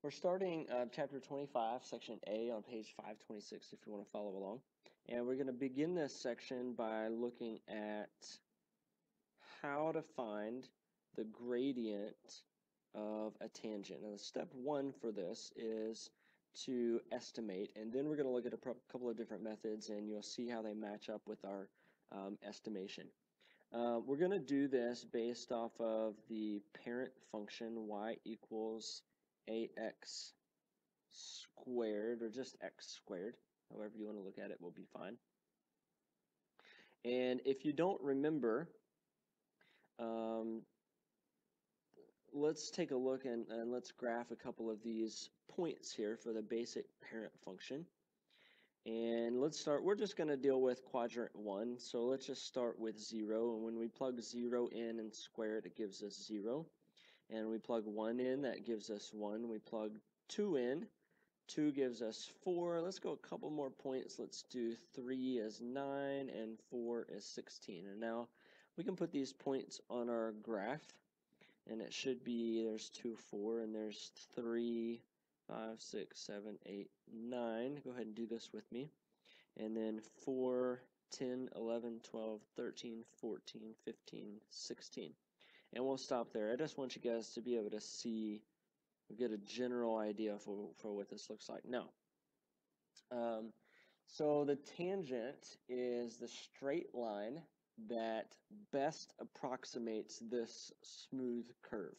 We're starting chapter 25, section A on page 526 if you want to follow along. And we're going to begin this section by looking at how to find the gradient of a tangent. Now, step one for this is to estimate, and then we're going to look at a couple of different methods, and you'll see how they match up with our estimation. We're going to do this based off of the parent function y equals ax squared, or just x squared, however you want to look at it will be fine. And if you don't remember, let's take a look and let's graph a couple of these points here for the basic parent function. And let's start, we're just going to deal with quadrant 1, so let's just start with 0, and when we plug 0 in and square it, it gives us 0. And we plug 1 in, that gives us 1. We plug 2 in, 2 gives us 4. Let's go a couple more points. Let's do 3 is 9 and 4 is 16. And now we can put these points on our graph, and it should be, there's 2, 4, and there's 3, 5, 6, 7, 8, 9. Go ahead and do this with me. And then 4, 10, 11, 12, 13, 14, 15, 16. And we'll stop there. I just want you guys to be able to see, get a general idea for what this looks like. Now, so the tangent is the straight line that best approximates this smooth curve.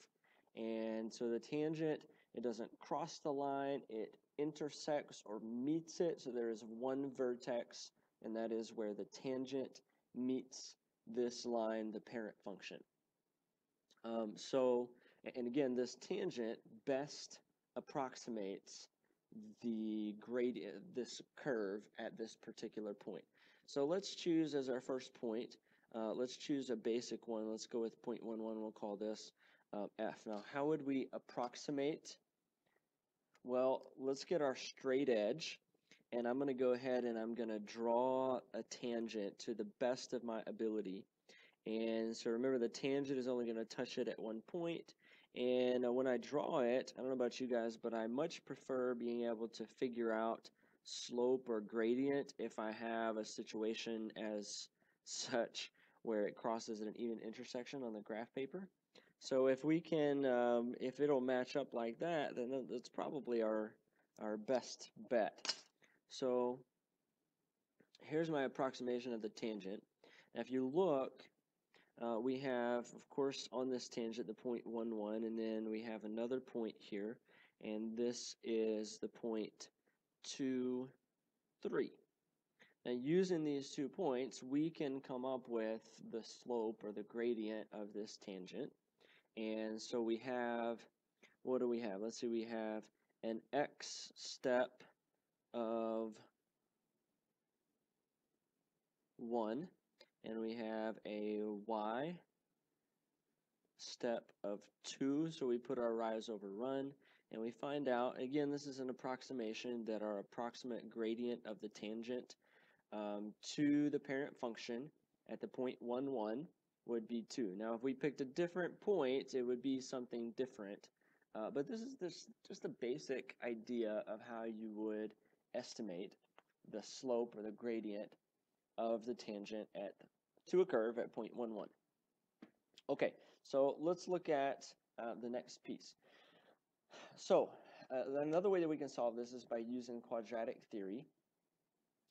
And so the tangent, it doesn't cross the line, it intersects or meets it. So there is one vertex, and that is where the tangent meets this line, the parent function. And again, this tangent best approximates the gradient, this curve at this particular point. So let's choose as our first point, let's choose a basic one. Let's go with 0.11, we'll call this f. Now, how would we approximate? Well, let's get our straight edge, and I'm going to go ahead and I'm going to draw a tangent to the best of my ability. And so remember, the tangent is only going to touch it at one point. And when I draw it, I don't know about you guys, but I much prefer being able to figure out slope or gradient if I have a situation as such where it crosses an even intersection on the graph paper. So if we can, if it'll match up like that, then that's probably our best bet. So here's my approximation of the tangent. Now if you look, we have, of course, on this tangent the point 1, 1, and then we have another point here, and this is the point 2, 3. Now, using these 2 points, we can come up with the slope or the gradient of this tangent. And so we have, what do we have? Let's see, we have an x step of 1. And we have a y step of 2, so we put our rise over run, and we find out, again, this is an approximation, that our approximate gradient of the tangent to the parent function at the point 1, 1 would be 2. Now, if we picked a different point, it would be something different, but this is just a basic idea of how you would estimate the slope or the gradient of the tangent to a curve at point 1, 1. Okay, so let's look at the next piece. So another way that we can solve this is by using quadratic theory.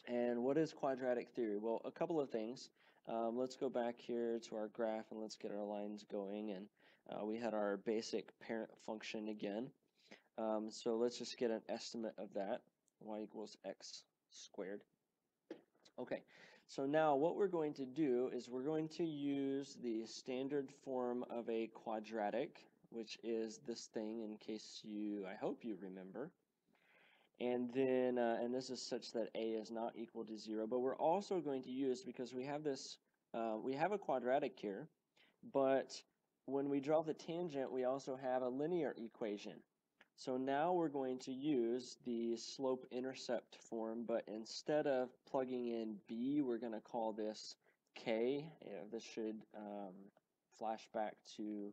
And what is quadratic theory? Well, a couple of things. Let's go back here to our graph and let's get our lines going. And we had our basic parent function again. So let's just get an estimate of that. Y equals x squared. Okay, so now what we're going to do is we're going to use the standard form of a quadratic, which is this thing, in case you, I hope you remember. And then, and this is such that a is not equal to 0, but we're also going to use, because we have this, we have a quadratic here, but when we draw the tangent, we also have a linear equation. So now we're going to use the slope-intercept form, but instead of plugging in b, we're going to call this k. This should flash back to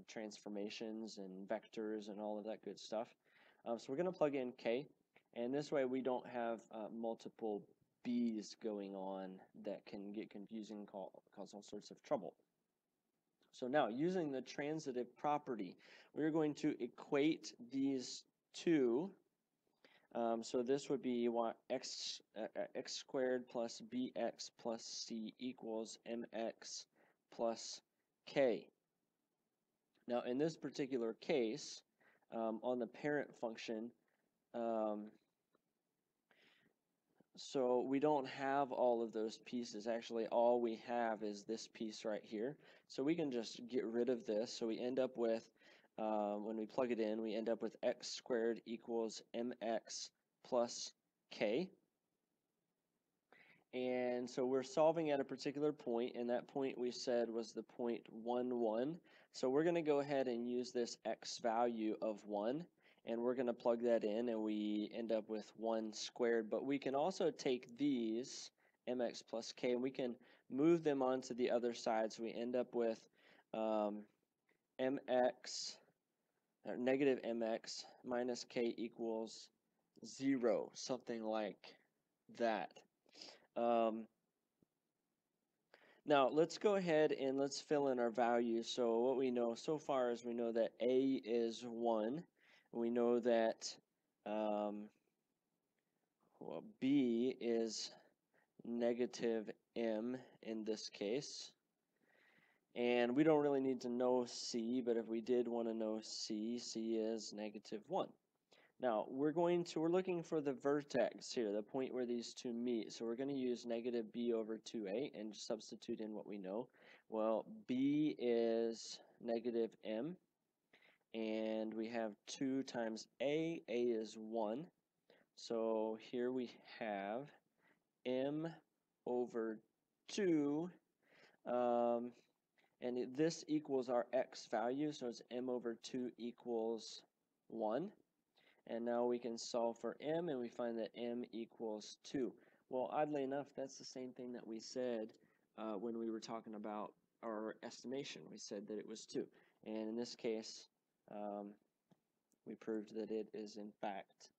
transformations and vectors and all of that good stuff. So we're going to plug in k, and this way we don't have multiple b's going on that can get confusing and cause all sorts of trouble. So now, using the transitive property, we're going to equate these two. So this would be what x squared plus bx plus c equals mx plus k. Now, in this particular case, on the parent function, so we don't have all of those pieces. Actually, all we have is this piece right here. So we can just get rid of this. So we end up with, when we plug it in, we end up with x squared equals mx plus k. And so we're solving at a particular point, and that point we said was the point 1, 1. So we're going to go ahead and use this x value of 1, and we're going to plug that in, and we end up with 1 squared. But we can also take these, mx plus k, and we can move them onto the other side. So we end up with mx, or negative mx minus k equals 0, something like that. Now let's go ahead and let's fill in our values. So what we know so far is we know that a is 1. We know that b is negative m in this case. And we don't really need to know c, but if we did want to know c, c is negative 1. Now, we're looking for the vertex here, the point where these two meet. So we're going to use negative b over 2a and substitute in what we know. Well, b is negative m, and we have 2 times a is 1. So here we have m over 2, and this equals our x value, so it's m over 2 equals 1. And now we can solve for m, and we find that m equals 2. Well, oddly enough, that's the same thing that we said when we were talking about our estimation. We said that it was 2. And in this case, we proved that it is in fact